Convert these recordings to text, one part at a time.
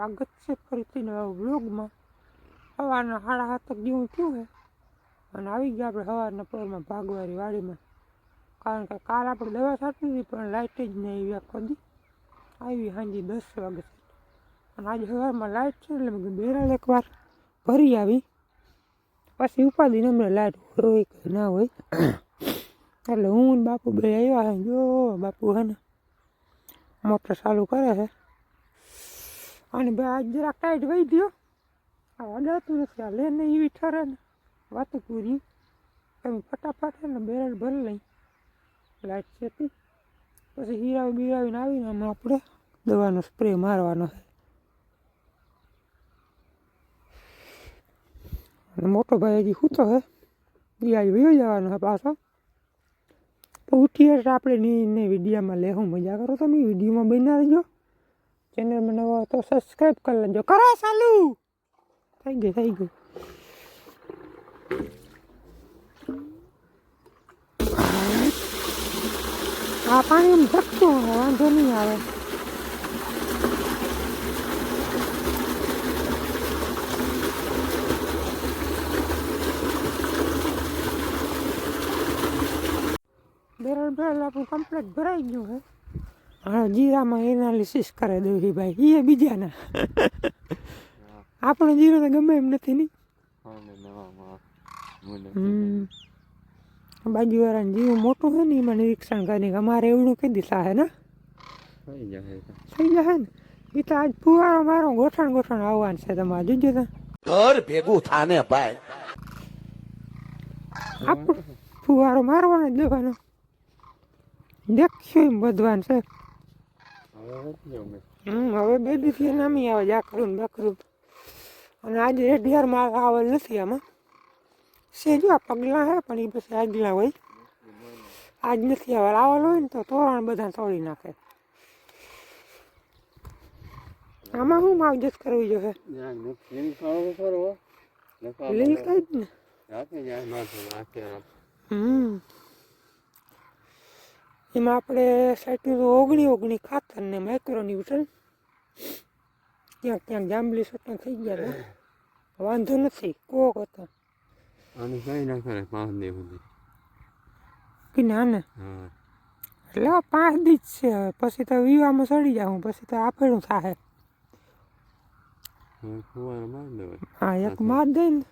સ્વાગત છે ફરીથી નવા વ્લોગમાં. સવારના 7:30 જેવું થયું છે અને આવી ગયા આપણે સવારના પરમાં ભાગવારી વાડીમાં. કારણ કે કાલ આપણે દવા છાંટી હતી પણ લાઇટ જ નહીં આવી આખો દી. આવી સાંજે 10 વાગે અને આજે સવારમાં લાઇટ છે એટલે મેં બેરાલ એકવાર ભરી આવી, પછી ઉપાડીને અમને લાઇટ હોય કે ના હોય એટલે હું ને બાપુ બે આવ્યા છે. જો બાપુ હે ને મોટર ચાલુ કરે છે અને ભાઈ આજ જરાક ટાઈટ વહી ગયો. આ અડાતું નથી, આ લેને એવી ઠરે ને વાતું પૂરી. તમે ફટાફટ ને બેરલ ભરી લઈ લાઇટ છેતી, પછી હીરાવી બીરાવીને આવીને આમાં આપણે દવાનો સ્પ્રે મારવાનો છે. અને મોટો ભાઈ હજી સૂતો છે, એ આજે વયો જવાનો છે પાછો. તો ઉઠીએ એટલે આપણે વિડીયોમાં લેવું. મજા કરો તમે, વિડીયોમાં બના રહેજો. ચેનલમાં નવો તો સબસ્ક્રાઈબ કરી લેજો. કરો ચાલુ થઈ ગયું. આ પાણી એમ ધકતું વાંધો નહીં આવે. બેરલ આપણું કમ્પ્લીટ ભરાઈ ગયું છે. હા, જીરામાં એનાલિસિસ કરે દેવી ભાઈ, એ બીજાના. આપણો જીરો તો ગમે એમ નથી નહીં. બાજુવાળાને જીરું મોટું છે ને એમાં નિરીક્ષણ કરીને અમારે એવડું કહી દીધા છે ને થઈ જશે ને. એ તો આજ ફુવારો મારો ગોઠણ આવવાનું છે તમારે જોજો તો. ઘર ભેગું થાને ભાઈ, આપણું ફુવારો મારવાનો જ દેવાનો. દેખ્યું એમ બધવાનું છે. હવે બે દિવસથી નામી આવે જાકરું બકરું. અને આજે રેડિયાર માલ આવેલ નથી આમાં. સેજો આ પગલાં છે પણ એ પછી આગલા હોય. આજ નથી આવેલ. આવેલ હોય ને તો તોરણ બધા તોડી નાખે. આમાં શું માવજત કરવી જોઈએ? લીલ કઈ જ ને. એમાં આપણે સાઈડ 19 ખાતર ને માઇક્રોન્યુટ્રન ક્યાંક જાંબલી સટન થઈ ગયા. વાંધો નથી, કોક હતો કે ના ને. એટલે 5 દી જ છે હવે, પછી તો વિવામાં ચડી જાઉં, પછી તો આપેલું થાય. હા, એક માર દે ને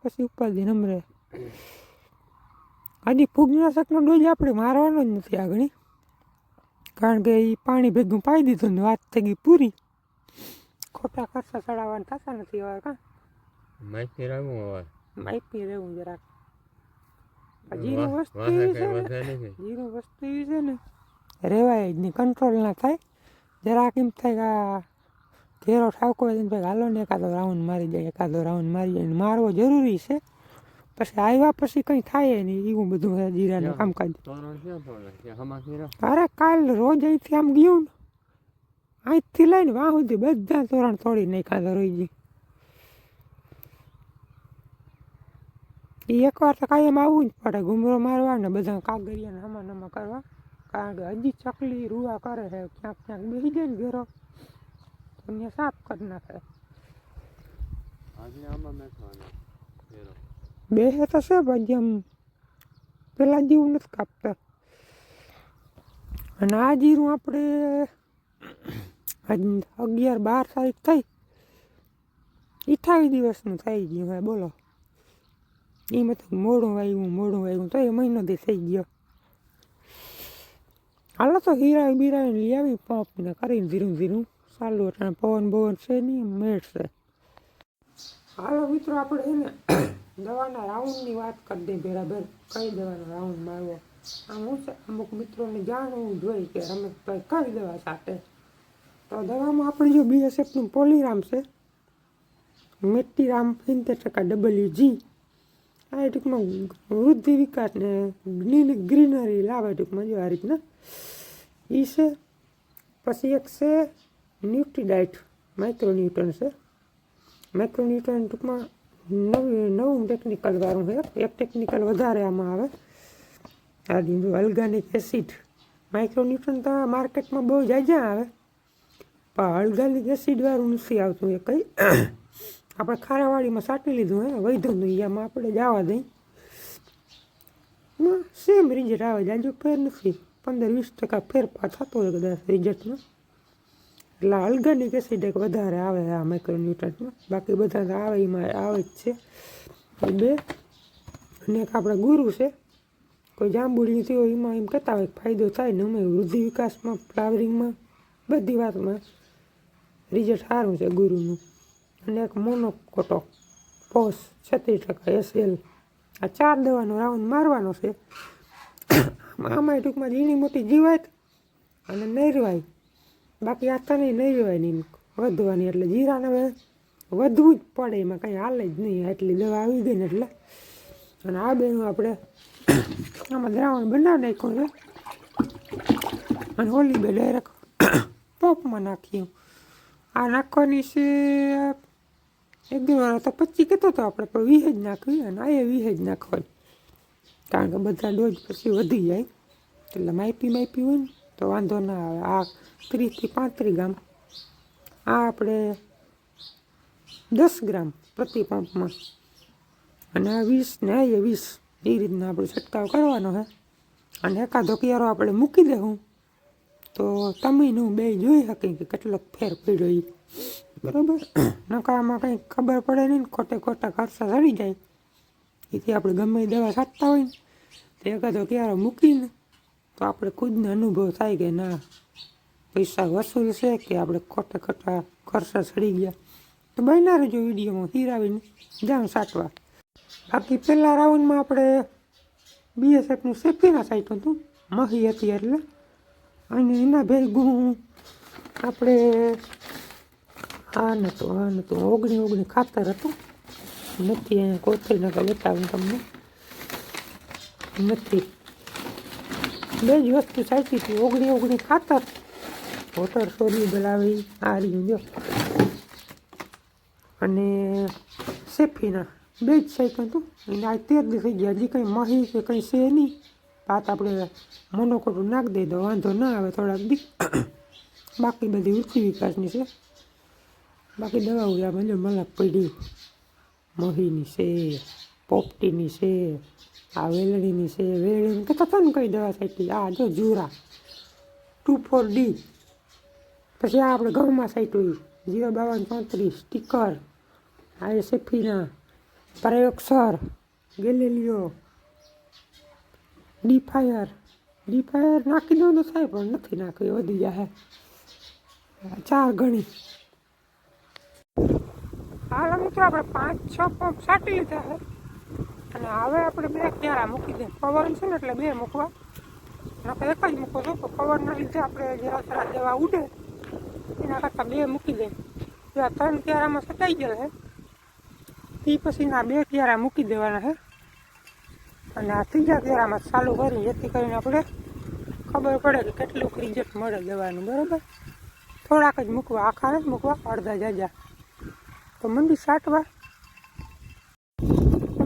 પછી ઉપાડી નમરે. હજી ફૂગનાશકનો ડોઝ આપણે મારવાનો જ નથી આગળ, કારણ કે એ પાણી ભેગું પાઈ દીધું ને વાત થઈ ગઈ પૂરી. ખોટા ખર્ચા ચડાવવાના થતા નથી હવે. કાં માહિતી રહેવું જરાક. જીરું વસ્તુ એવી છે ને રેવાય જ નહીં, કંટ્રોલ ના થાય. જરાક એમ થાય કે ઘેરો ઠાવકો હોય ભાઈ હાલો ને એકાદો રાઉન્ડ મારી જાય. મારવો જરૂરી છે. પછી આવ્યા પછી કંઈ થાય નહીં એવું બધું છે જીરાનું કામકાજ. અરે કાલ રોજ અહીંથી આમ ગયું ને, અહીંથી લઈને વાં સુધી બધા તોરણ તોડી નાખ્યા રોજી. એ એકવાર તો કાયમ આવવું જ પડે, ઘૂમરો મારવા ને બધા કાગળિયાને હમા કરવા. કારણ કે હજી ચકલી રૂવા કરે છે, ક્યાંક બેસી જાય ને ઘેરો તો અહીંયા સાફ કરી નાખે. બે તો છે ભાઈ, આમ પેલા જેવું નથી કાપતા. અને આ જીરું આપણે 11-12 તારીખ થઈ, 28 દિવસનું થઈ ગયું ભાઈ. બોલો, એમાં તો મોડું વાગ્યું તો એ મહિનો દી થઈ ગયો. હાલો તો હીરાવી બીરાવીને લઈ આવી પંપ ને કરીને ધીરું ચાલુ. એટલે પવન છે નહીં, મેળ છે. હાલો મિત્રો, આપણે છે ને દવાના રાઉન્ડની વાત કરી દઈએ બરાબર. કઈ દવાનો રાઉન્ડ મારવો આમ હું છે, અમુક મિત્રોને જાણવું જોઈએ કે રમેશભાઈ કઈ દવા સાથે. તો દવામાં આપણે જો BSFનું પોલીરામ છે, મેટીરામ 70% WG. આ ટૂંકમાં વૃદ્ધિ વિકાસ ને ગ્રીનરી લાવે ટૂંકમાં જો આ રીતના એ છે. પછી એક છે ન્યુટ્રીડાઇટ માઇક્રોન્યુટ્રન છે. માઇક્રોન્યુટ્રન ટૂંકમાં નવું ટેકનિકલ વાળું છે. એક ટેકનિકલ વધારે આમાં આવે. આ ઓર્ગેનિક એસિડ માઇક્રોન્યુટ્રન તો માર્કેટમાં બહુ જાજા આવે. પણ અલ્ગાલિક એસિડ વાળું નથી આવતું એ કંઈ. આપણે ખારાવાળીમાં સાટી લીધું હે વૈધું નહીં એમાં આપણે જવા દઈ સેમ રિઝલ્ટ આવે જાજુ ફેર નથી 15-20% ફેરફાર થતો હોય કદાચ રિઝલ્ટમાં. એટલે ઓર્ગેનિક એસિડ એક વધારે આવે આ માઇક્રોન્યુટ્રન્ટમાં, બાકી બધા તો આવે એમાં આવે જ છે. બે અને એક આપણે ગુરુ છે, કોઈ જાંબુડી થયો એમાં એમ કહેતા હોય ફાયદો થાય ને અમે વૃદ્ધિ વિકાસમાં ફ્લાવરિંગમાં બધી વાતમાં રિઝલ્ટ સારું છે ગુરુનું. અને એક મોનોકોટો પોસ 36% SL. આ 4 દવાનો રાઉન્ડ મારવાનો છે. આમાં ટૂંકમાં ઝીણી મોટી જીવાય અને નરવાય, બાકી આ તને નરવાય નહીં વધવાની, એટલે જીરાને હવે વધવું જ પડે, એમાં કંઈ હાલે જ નહીં એટલી દવા આવી ગઈ ને એટલે. અને આ બેનું આપણે આમાં દ્રાવણ બનાવી નાખ્યું છે અને ઓલી બે ડાયરેક્ટ પોપમાં નાખ્યું. આ નાખવાની છે 1-2 વાર તો 25 કહેતો હતો આપણે, પણ 20 જ નાખવી અને આ 20 જ નાખવાની, કારણ કે બધા ડોઝ પછી વધી જાય. એટલે માપી હોય ને તો વાંધો ના આવે. આ 30 થી 35 ગ્રામ, આ આપણે 10 ગ્રામ પ્રતિ પંપમાં, અને આ 20 ને આ 20 એ રીતના આપણે છંટકાવ કરવાનો છે. અને એકાદો ક્યારો આપણે મૂકી દેવું તો તમીનું બે જોઈ શકી કે કેટલોક ફેર પડ્યો એ, બરાબર. નકામાં કંઈ ખબર પડે નહીં ને ખોટા ખર્ચા ચડી જાય. એથી આપણે ગમે એ દવા છાંટતા હોય ને તો એકાદો ક્યારો મૂકીને તો આપણે ખુદને અનુભવ થાય કે ના પૈસા વસૂલ છે કે આપણે ખોટા ખર્ચા ચડી ગયા. તો બન્યા રહેજો વિડીયોમાં, હીરાવીને જાણ છાંટવા. બાકી પહેલાં રાઉન્ડમાં આપણે BSFનું સેફીના સાઈટનું હતું, મહી હતી એટલે, અને એના ભેગું આપણે આ નહોતું 19 ખાતર હતું. નથી અહીંયા કોથળી નકર બતાવું તમને, નથી. બે જ વસ્તુ સાચી હતી, 19 ખાતર, વોટર સોલ્યુબલ આવે આ રહ્યું જો, અને સેફીના બે જ સાઈડ હતું. એને આ 13 થઈ ગયા, હજી કંઈ મહી કે કંઈ છે નહીં. વાત આપણે મોનોકોટું નાખી દઈ તો વાંધો ના આવે થોડાક દી. બાકી બધી વૃદ્ધિ વિકાસની છે. બાકી દવાઓ આમાં જો મલક પડી, મહીની છે, પોપટીની છે, આ વેલણીની છે. વેલણી કહેતા હતા ને કઈ દવા સાઈટી, આ જો જુરા 2,4-D. પછી આ આપણે ઘઉંમાં સાઈટ હોય 05234 સ્ટીકર, આ એ સેફીના, પ્રયોગસર, ગેલેલિયો, ડીફાયર નાખી દઉં તો થાય પણ નથી નાખવી, વધી જાય 4 ગણી. હાલ મિત્રો આપણે 5-6 પંપ છાંટી લીધા છે અને હવે આપણે 2 ક્યારા મૂકી દે. પવન છે ને એટલે 2 મૂકવા, નકર એક જ મૂકો છો તો પવનના લીધે આપણે જરા દવા ઉડે એના કરતાં 2 મૂકી દે. આ 3 ક્યારામાં સટાઈ ગયેલ છે એ પછીના 2 ક્યારા મૂકી દેવાના છે અને આ 3જા ક્યારામાં ચાલુ કરી, જેથી કરીને આપણે ખબર પડે કે કેટલું રિઝલ્ટ મળે દવાનું, બરાબર. થોડાક જ મૂકવા, આખા નથી મૂકવા, અડધા જાજા. તો મંદી છાંટવા.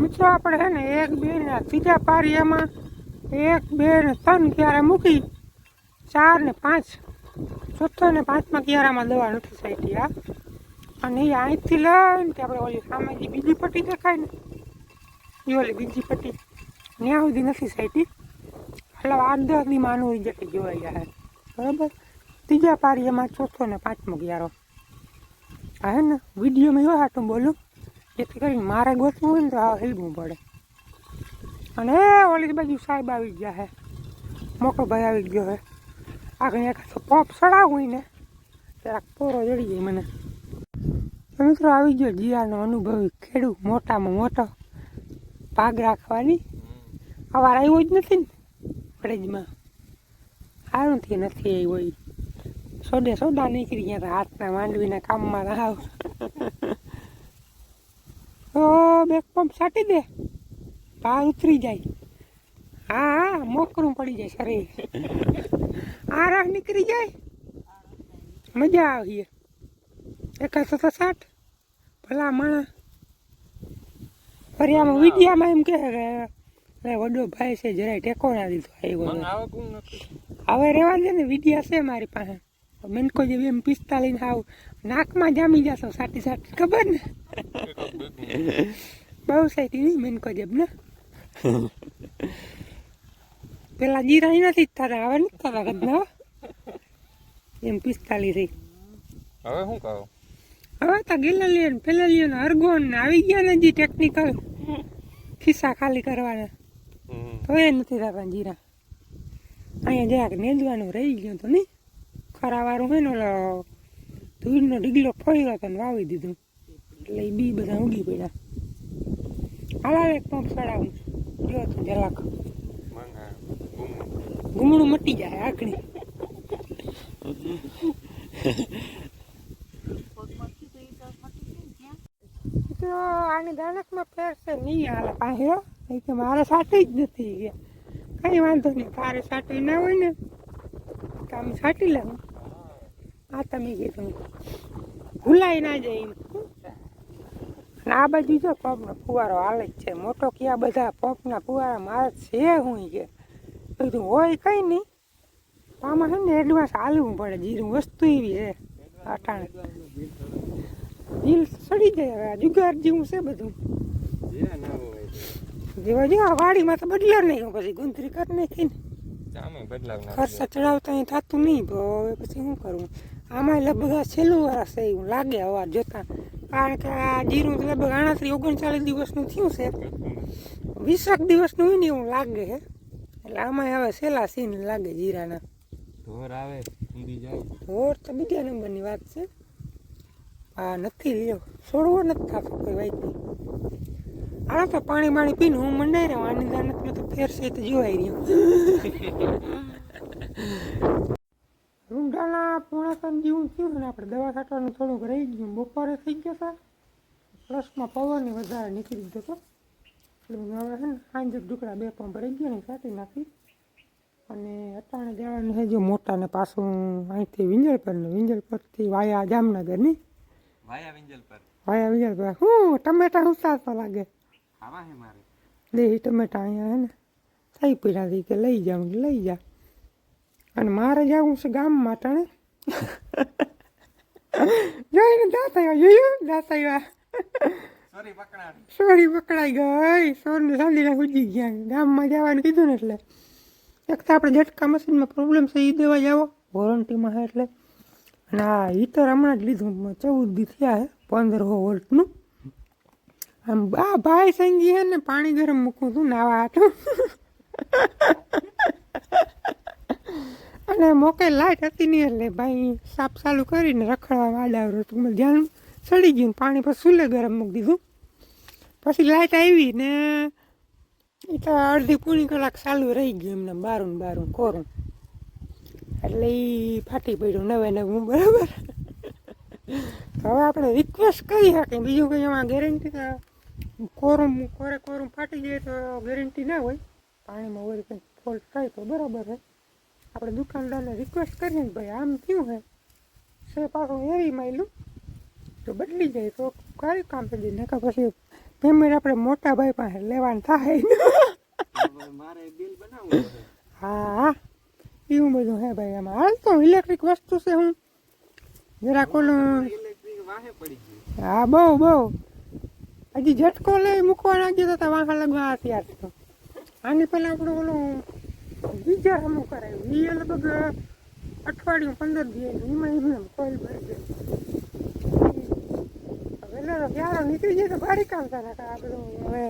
મિત્રો આપણે છે ને 1, 2 ને 3જા પારિયામાં 1, 2 ને 3 ક્યારા મૂકી, 4 ને 5, 4થા ને 5મા ક્યારામાં દવા નથી છાંટી. આ અને એ અહીંથી લઈને કે આપણે ઓલી સામે જે બીજી પટ્ટી દેખાય ને એ ઓલી બીજી પટ્ટી ત્યાં સુધી નથી છાંટી. એટલે 8-10 દીમાં આનું રિઝલ્ટ જોવાઈ જાય, બરાબર. 3જા પારિયામાં 4થો ને 5મો ક્યારો. હા હે ને વિડીયોમાં એવો હાટું બોલું જેથી કરીને મારે ગોતવું હોય ને તો આ હેલવું પડે. અને ઓલી બાજુ સાહેબ આવી ગયા છે, મોટો ભાઈ આવી ગયો છે. આગળ એક પોપ ચડાવવું હોય ને જરાક પોરો જડી જાય મને. મિત્રો આવી ગયો જીરાનો અનુભવી ખેડૂત, મોટામાં મોટો ભાગ રાખવાની. અવાર આવ્યો જ નથી ને ફ્રીજમાં, સારું થી નથી આવ્યો. સોડા નીકળી ગયા હાથના માંડવીના કામમાં આવ. તો 2 પંપ છાંટી દે, ભાવ ઉતરી જાય. હા મોકરું પડી જાય શરીર, આ રાહ નીકળી જાય, મજા આવી. એકાદ તો છાંટ ભલા માણા. ફરી આમાં વિડીયામાં એમ કે વડો ભાઈ છે જરાય ટેકો ના દીધો આવ્યો. હવે રેવા દે ને, વિડીયા છે મારી પાસે. મેનકો જેવી એમ 45 હાવ નાકમાં જામી જશો સાટી સાટી ખબર ને બહુ સાઈટી નહીં મેનકો જેમ ને પેલા જીરા નથી તારા હવે નથી તારા કદના એમ 45 થઈ હવે શું કહો હવે તો ગેલેલિયન પેલેલિયન અર્ગોન ને આવી ગયા ને જે ટેકનિકલ ખિસ્સા ખાલી કરવાના તો એ નથી થતા જીરા અહીંયા જરાક નેદવાનું રહી ગયું તો નહીં ખરાવાળું હોય ને ઓલો ધૂળનો ઢીગલો ફોડ્યો હતો ને વાવી દીધું એટલે એ બી બધા ઉગી પડ્યા હાલ એક પંપ ચડાવું જો તું જરાક ગુમડું મટી જાય આખડી તો આની દાનકમાં ફેરશે નહીં હાલે પાસે નહીં કે મારે સાટી જ નથી ગયા કઈ વાંધો નહીં તારે સાટી ના હોય ને તો અમે સાટી લેવું આ તમે કીધું ભૂલાઈ ના જાય એમ અને આ બાજુ જો પંપનો ફુવારો હાલે જ છે મોટો ક્યાં બધા પંપના ફુવારા મારે છે હું કે બધું હોય કંઈ નહીં આમાં છે ને એડવાન્સ હાલવું પડે જીરું વસ્તુ એવી છે અટાણે જીલ સડી જાય હવે જુગાર જેવું છે બધું જેવા જો વાડીમાં તો બદલાવ નહીં પછી ગુંદરી કરી નાખીને ખર્ચા ચડાવતા અહીં થતું નહીં તો હવે પછી શું કરવું આમાં લગભગ છેલ્લું વર્ષ છે એવું લાગે હવા જોતા કારણ કે આ જીરું લગભગ 38-39 દિવસનું થયું છે 20 દિવસનું હોય ને એવું લાગે છે એટલે આમાં હવે છેલ્લા સીન લાગે જીરાના ઢોર આવે ઊંધી જાય ઢોર તો બીજા નંબરની વાત છે આ નથી લ્યો છોડવો નથી થતો કોઈ વાઈથી આ તો પાણી પીને હું મંડાઈ રહ્યો આની દાનતમાં તો ફેરશે તો જોવાઈ રહ્યો રૂંઢાના 3:30 જેવું થયું ને આપણે દવા છાંટવાનું થોડુંક રહી ગયું બપોરે થઈ ગયા હતા પ્લસમાં પવનની વધારે નીકળી ગયો હતો એટલે હવે છે ને સાંજે ઢુકડા 2 પંપ રહી ગયા ને છાંટી નાખી અને અટાણે જવાનું છે જો મોટાને પાછું અહીંથી વિંજલ પરથી વાયા જામનગરની વાયા વિંજલ પર હું ટમેટા ઉતારતો લાગે ખાવા હે મારે લે ટમેટા અહીંયા હે ને થઈ પડ્યા કે લઈ જા અને મારે જવું છે ગામમાં ટાણે જોઈને દાંત આવ્યા સોરી પકડાઈ ગઈ સોરને સાંજના ઉજી ગયા ગામમાં જવાનું કીધું ને એટલે એક તો આપણે ઝટકા મશીનમાં પ્રોબ્લેમ છે એ દેવા જાઓ વોરંટીમાં છે એટલે અને આ હીટર હમણાં જ લીધું 14 દી થયા છે 1500 વોલ્ટનું આમ આ ભાઈ સંગી છે ને પાણી ગરમ મૂકું છું નાવા હતું અને મોકે લાઇટ હતી નહીં એટલે ભાઈ સાપ ચાલુ કરીને રખડવા વાડાવ્યો તો ધ્યાન સડી ગયું પાણી પછી સુલે ગરમ મૂકી દીધું પછી લાઇટ આવી ને એ તો અડધી પૂણી કલાક ચાલુ રહી ગયું એમને બારું કોરું એટલે એ ફાટી પડ્યું નવું બરાબર તો હવે આપણે રિક્વેસ્ટ કરી શકીએ બીજું કંઈ એમાં ગેરંટી કોરું ફાટી જાય તો ગેરંટી ના હોય પાણીમાં હોય કંઈક ફોલ્ટ થાય તો બરાબર છે આપણે દુકાનદારને રિક્વેસ્ટ કરીએ ને ભાઈ આમ થયું છે પાછું એવી માયલું તો બદલી જાય તો કાંઈ કામ કરી દે પછી પેમેન્ટ આપણે મોટા ભાઈ પાસે લેવાનું થાય હા એવું બધું હે ભાઈ એમાં હાલ તો ઇલેક્ટ્રિક વસ્તુ છે હું જરાક ઓલું હા બહુ હજી ઝટકો લઈ મૂકવા નાખ્યો તો વાંખા લગવા ત્યાર તો આની પહેલાં આપણે ઓલું ગીઝર અમુક કરાવ્યું એ લગભગ અઠવાડિયું 15 દિવસ એમાં એમ કોઈલ ભરી ગયું હવે ક્યારે નીકળી જાય તો ભારી કામ થાય આ બધું હવે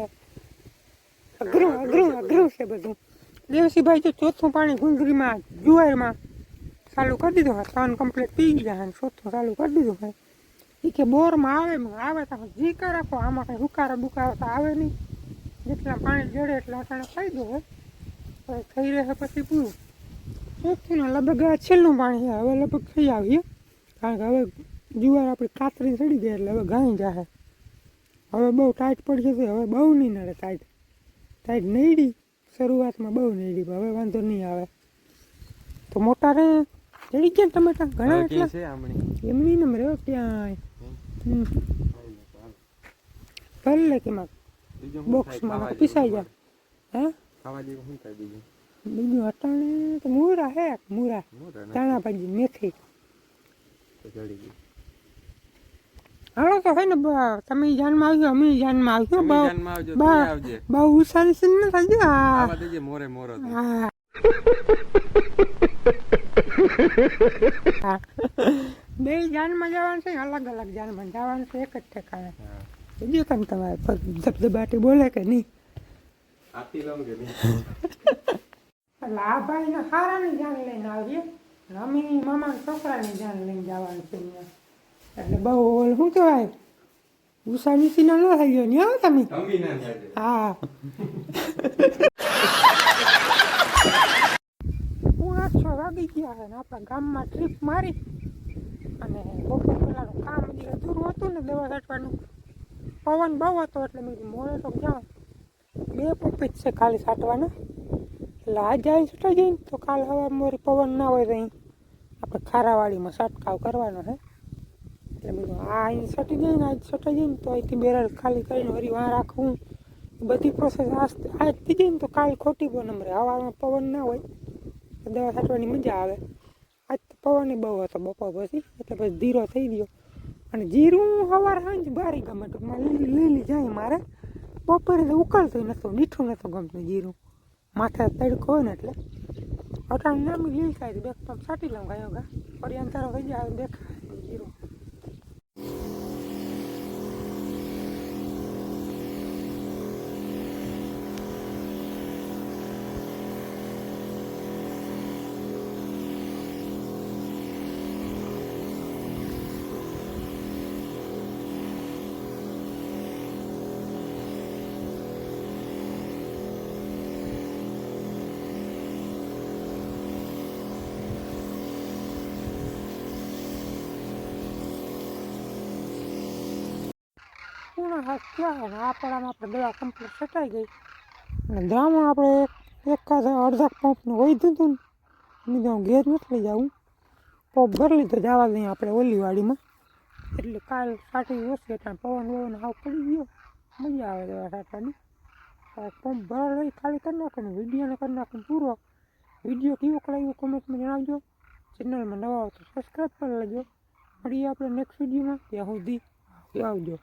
અઘરું છે બધું દેવસીભાઈ જો ચોથું પાણી ગુંદરીમાં જુવારમાં ચાલુ કરી દીધું હોય 3 કમ્પ્લીટ પી ગયા અને ચોથું ચાલુ કરી દીધું હોય એ કે બોરમાં આવે તો જી રાખો આમાં કંઈ હુકારો બુકારો તો આવે નહીં જેટલા પાણી જડે એટલા અટાણે ફાયદો હોય થઈ રહે પછી પૂરું ચોથું લગભગ છેલ્લું પાણી છે હવે લગભગ થઈ આવીએ કારણ કે હવે જુવાર આપણી કાતરી ચડી ગઈ એટલે હવે ઘાઈ જાય હવે બહુ ટાઈટ પડશે તો હવે બહુ નહીં નડે ટાઈટ નડી શરૂઆતમાં બહુ નડી હવે વાંધો નહીં આવે તો મોટા રે ચડી ગયા ટમેટા ઘણા એટલા એમની ને રહ્યો ત્યાં ભલે કેમાં બોક્સમાં પીસાઈ જાય હે બીજું અટાણે તો મૂરા હે મૂરા ધાણા ભાજી મેથી તો ચડી ગઈ. હાલો તો હે ને તમે જાનમાં આવજો, અમે જાનમાં આવજો. તમે બહુ જાનમાં આવજો, તમે આવજે. બહુ ઉસારી છે ને થજો. આવા દેજે મોરે મોરો તો. હા બે જાનમાં જવાનું છે, અલગ અલગ જાનમાં જવાનું છે, એક જ ઠેકાણે. હા. બીજું કેમ તમારે ધબધબાટી બોલે કે નહીં? આપી લઉં કે નહીં? એટલે આ ભાઈને હારાની જાન લઈને આવીએ, અમે મામાના છોકરાની જાન લઈને જવાનું છે અહીંયા. એટલે બહુ ઓલ શું કહેવાય, ગુસ્સા નીચીના ન થઈ ગયો ને, આવો તમે. ગમી ના જાજે. હા પૂરા 6 વાગી ગયા છે ને આપણા ગામમાં ટ્રીપ મારી અને બપોર પહેલાંનું કામ હજી અધૂરું હતું ને દવા છાંટવાનું. પવન બહુ હતો એટલે મેં કીધું મોડે તો જાઉં. 2 પપ્પી જ છે ખાલી છાંટવાના, એટલે આજે આવી છૂટાઈ જઈને તો કાલ સવારમાં મોરી પવન ના હોય તો અહીં આપણે ખારાવાડીમાં છંટકાવ કરવાનો છે. એટલે મેં કીધું આ અહીં છટી જાય ને, આજ છટાઈ જાય ને તો અહીંથી બેરલ ખાલી કરીને વળી વાં રાખવું, બધી પ્રોસેસ આજથી જાય ને તો કાલ ખોટી બહુ નંબરે. હવામાં પવન ના હોય તો દવા છાંટવાની મજા આવે. આજ તો પવન બહુ હતો બપોર પછી, એટલે પછી ધીરો થઈ ગયો. અને જીરું સવાર સાંજ બારી ગમે, ટૂંકમાં લીલી જાય મારે. બપોરે તો ઉકળતું નહોતું, મીઠું નહોતું ગમતું જીરું, માથે તડકો હોય ને એટલે. અટાણ નામી લીલ કાઢી બે પંપ છાંટી લઉં ગાયો ગા, ફરી અંધારો થઈ જાય દેખાય જીરું. પૂર્ણ હાથ થયા ને આપણામાં આપણે દવા કમ્પ્લીટ છટાઈ ગઈ અને દ્રાવણ આપણે એકાદ અડધા પંપનું વધ્યું હતું ને તો હું ઘેર નથી લઈ જાઉં, પંપ ભરી લીધો જવા દઈએ આપણે ઓલી વાડીમાં. એટલે કાલ છાંટી ઓછી એટલે પવન વવન હાવ પડી ગયો, મજા આવે દવા છાંટવાની. પંપ ભરા લઈ ખાલી કરી નાખવાનું, વિડીયોને કરી નાખવાનું પૂરો. વિડીયો કેવો લાગ્યો કોમેન્ટમાં જણાવજો. ચેનલમાં નવા હો તો સબસ્ક્રાઈબ કરી લેજો. મળીએ આપણે નેક્સ્ટ વિડીયોમાં. ત્યાં સુધી આવજો.